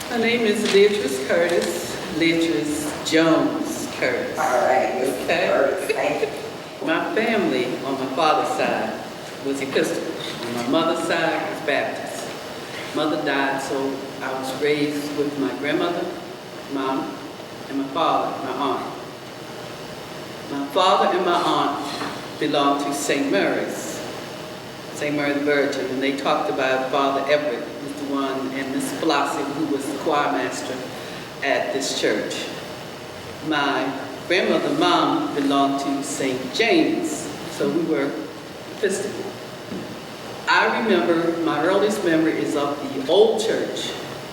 My name is Leatrice Leatrice Jones Curtis. All right, Miss Okay. Curtis, thank you. My family on my father's side was Episcopal. On my mother's side was Baptist. Mother died, so I was raised with my grandmother, mom, and my father, my aunt. My father and my aunt belonged to St. Mary's the Virgin, and they talked about Father Everett was the one, and Miss Flossie, who was the choir master at this church. My grandmother, mom, belonged to St. James, so we were Episcopal. I remember, my earliest memory is of the old church,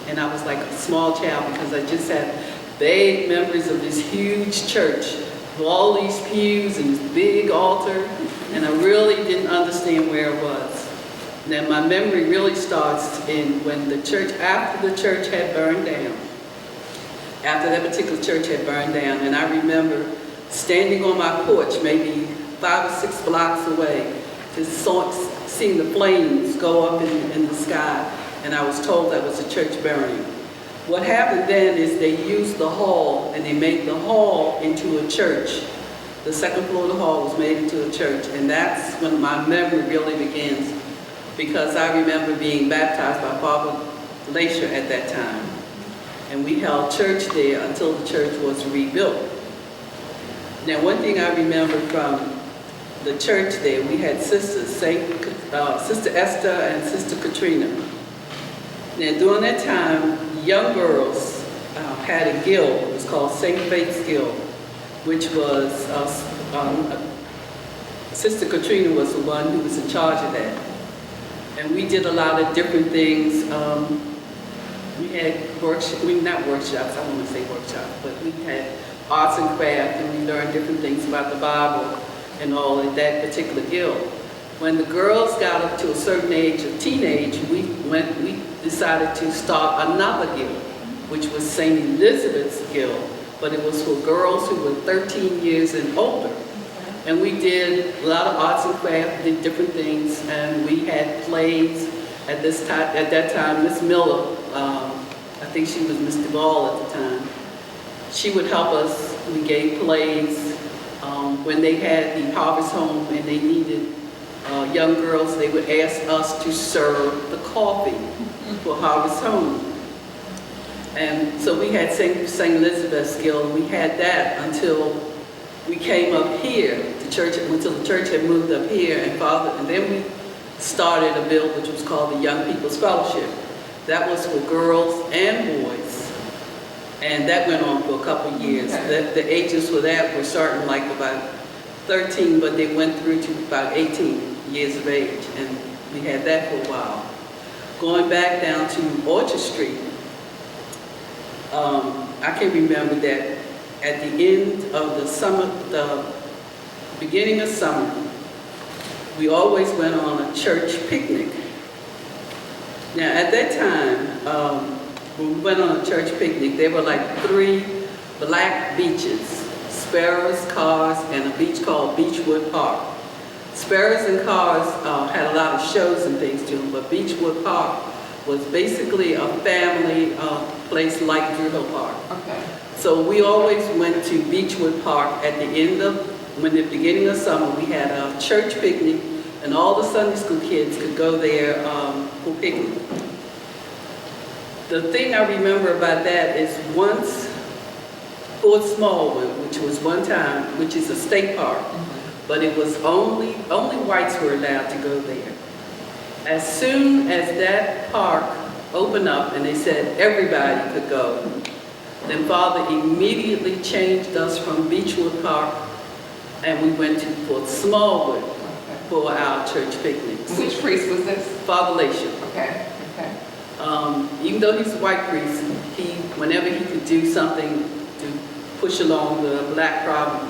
and I was like a small child because I just had vague memories of this huge church with all these pews and this big altar, and I really didn't understand where it was. Now my memory really starts when the church, after the church had burned down. After that particular church had burned down, and I remember standing on my porch, maybe 5 or 6 blocks away, just seeing the flames go up in the sky, and I was told that was a church burning. What happened then is they used the hall, and they made the hall into a church. The second floor of the hall was made into a church, and that's when my memory really begins, because I remember being baptized by Father Leatrice at that time. And we held church there until the church was rebuilt. Now, one thing I remember from the church there, we had sisters, Sister Esther and Sister Katrina. Now, during that time, young girls had a guild. It was called St. Faith's Guild, which was, Sister Katrina was the one who was in charge of that. And we did a lot of different things. We had not workshops, I don't want to say workshops, but we had arts and crafts, and we learned different things about the Bible and all in that particular guild. When the girls got up to a certain age of teenage, we decided to start another guild, which was St. Elizabeth's Guild, but it was for girls who were 13 years and older. And we did a lot of arts and crafts, did different things, and we had plays. At that time, Miss Miller, I think she was Miss Duvall at the time, she would help us. We gave plays. When they had the Harvest Home and they needed young girls, they would ask us to serve the coffee for Harvest Home. And so we had St. Elizabeth's Guild. We had that until we came up here, until the church had moved up here, and then we started a guild which was called the Young People's Fellowship. That was for girls and boys, and that went on for a couple of years. Okay. The ages for that were starting like about 13, but they went through to about 18 years of age, and we had that for a while. Going back down to Orchard Street, I can remember that at the end of the summer, the beginning of summer, we always went on a church picnic. Now at that time, when we went on a church picnic, there were like 3 black beaches, Sparrows, Cars, and a beach called Beechwood Park. Sparrows and Cars had a lot of shows and things to them, but Beechwood Park was basically a family place like Drew Hill Park. Okay. So we always went to Beechwood Park at the beginning of summer. We had a church picnic, and all the Sunday school kids could go there for picnic. The thing I remember about that is once Fort Smallwood, which was one time, which is a state park, but it was only whites were allowed to go there. As soon as that park opened up and they said everybody could go, then Father immediately changed us from Beechwood Park, and we went to Fort Smallwood for our church picnics. Which priest was this? Father Leatrice. Okay. Even though he's a white priest, whenever he could do something to push along the black problem,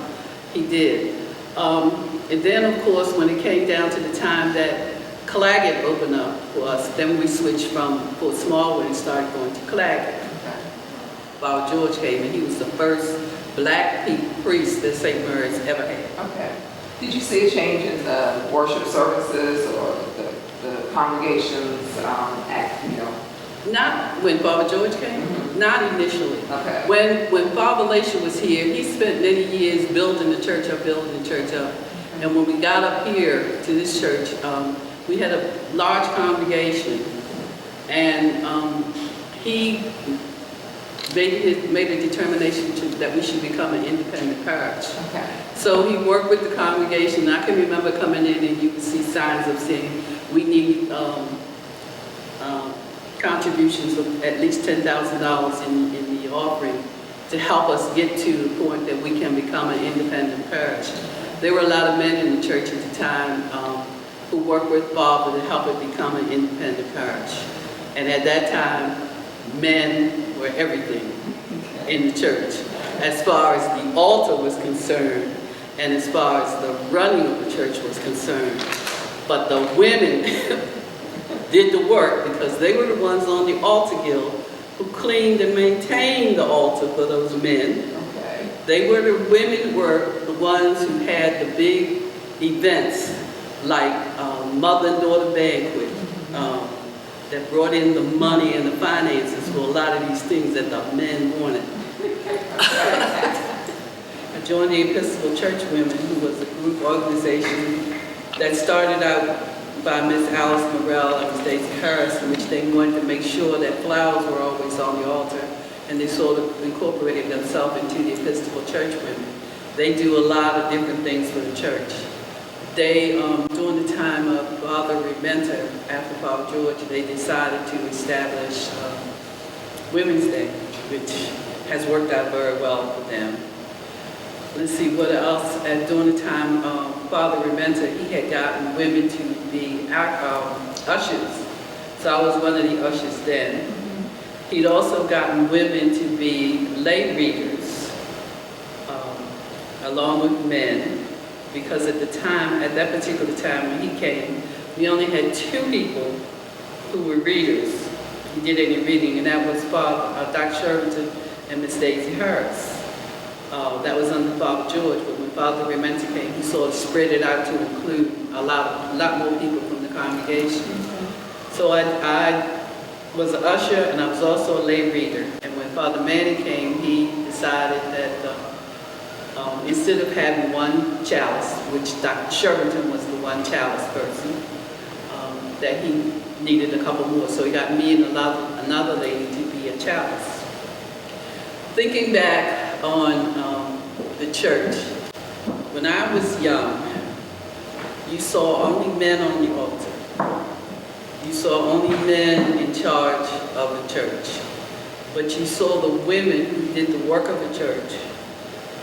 he did. And then, of course, when it came down to the time that Claggett opened up for us, then we switched from Fort Smallwood and started going to Claggett. Father George came, and he was the first black priest that St. Mary's ever had. Okay. Did you see a change in the worship services or the congregations, Not when Father George came, not initially. Okay. When Father Leatrice was here, he spent many years building the church up. And when we got up here to this church, we had a large congregation, and he made a determination that we should become an independent parish. Okay. So he worked with the congregation. I can remember coming in and you could see signs of saying we need contributions of at least $10,000 in the offering to help us get to the point that we can become an independent parish. There were a lot of men in the church at the time who worked with Father to help it become an independent parish. And at that time, men were everything in the church, as far as the altar was concerned, and as far as the running of the church was concerned. But the women did the work because they were the ones on the altar guild who cleaned and maintained the altar for those men. Okay. The women were the ones who had the big events like mother and daughter banquet, that brought in the money and the finances for a lot of these things that the men wanted. I joined the Episcopal Church Women, who was a group organization that started out by Miss Alice Morrell and Stacey Harris, in which they wanted to make sure that flowers were always on the altar, and they sort of incorporated themselves into the Episcopal Church Women. They do a lot of different things for the church. They, during the time of Father Rementer, after Father George, they decided to establish Women's Day, which has worked out very well for them. Let's see what else. During the time Father Rementer, he had gotten women to be ushers. So I was one of the ushers then. He'd also gotten women to be lay readers, along with men. Because at that particular time when he came, we only had 2 people who were readers, who did any reading, and that was Father Dr. Shervington and Miss Daisy Harris. That was under Father George, but when Father Rementer came, he sort of spread it out to include a lot more people from the congregation. So I was an usher, and I was also a lay reader. And when Father Manning came, he decided that instead of having one chalice, which Dr. Shervington was the one chalice person, that he needed a couple more. So he got me and another lady to be a chalice. Thinking back on the church, when I was young, you saw only men on the altar. You saw only men in charge of the church. But you saw the women who did the work of the church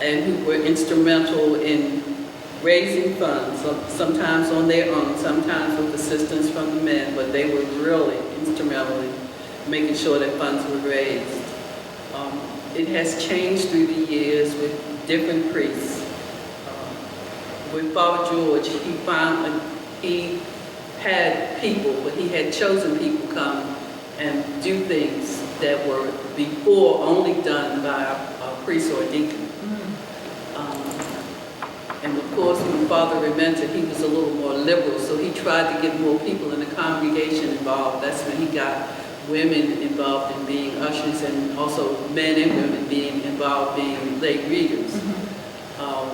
and who were instrumental in raising funds, sometimes on their own, sometimes with assistance from the men, but they were really instrumental in making sure that funds were raised. It has changed through the years with different priests. With Father George, he had people, but he had chosen people come and do things that were before only done by a priest or a deacon. And of course, when Father Rementer, he was a little more liberal, so he tried to get more people in the congregation involved. That's when he got women involved in being ushers, and also men and women being involved being lay readers.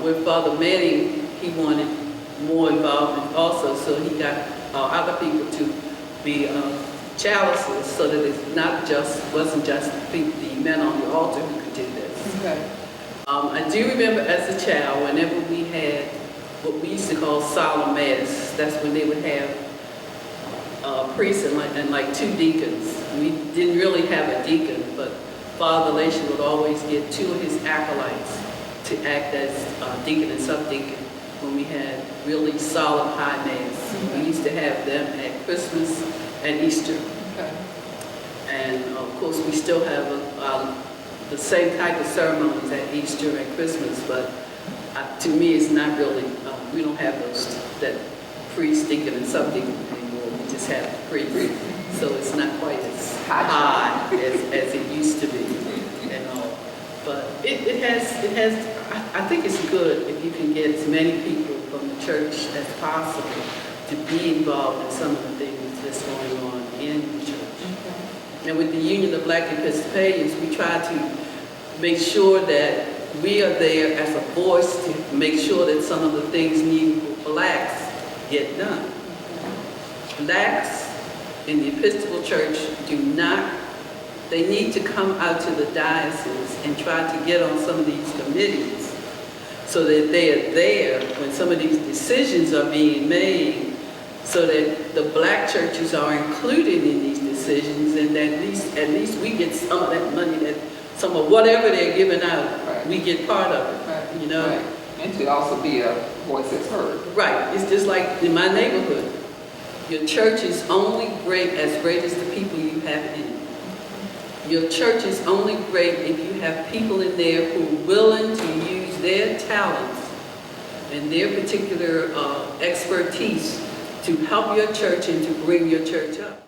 With Father Manning, he wanted more involvement also, so he got other people to be chalices, so that it wasn't just the men on the altar who could do this. Okay. I do remember as a child, whenever we had what we used to call solemn mass, that's when they would have priests and like 2 deacons. We didn't really have a deacon, but Father Leatrice would always get 2 of his acolytes to act as deacon and subdeacon when we had really solemn high mass. We used to have them at Christmas and Easter. Okay. And of course, we still have the same type of ceremonies at Easter and Christmas, but to me, it's not really, we don't have that priest, deacon, and subdeacon anymore. We just have the priest. So it's not quite as high as it used to be and all. But it has, I think it's good if you can get as many people from the church as possible to be involved in some of the things that's going on in the church. And with the Union of Black Episcopalians, we try to make sure that we are there as a voice to make sure that some of the things needed for blacks get done. Blacks in the Episcopal Church they need to come out to the diocese and try to get on some of these committees so that they are there when some of these decisions are being made, so that the black churches are included in these decisions, and that at least we get some of that money, that some of whatever they're giving out, Right. we get part of it, Right. you know? Right. And to also be a voice that's heard. Right, it's just like in my neighborhood. Your church is only as great as the people you have in it. Your church is only great if you have people in there who are willing to use their talents and their particular expertise to help your church and to bring your church up.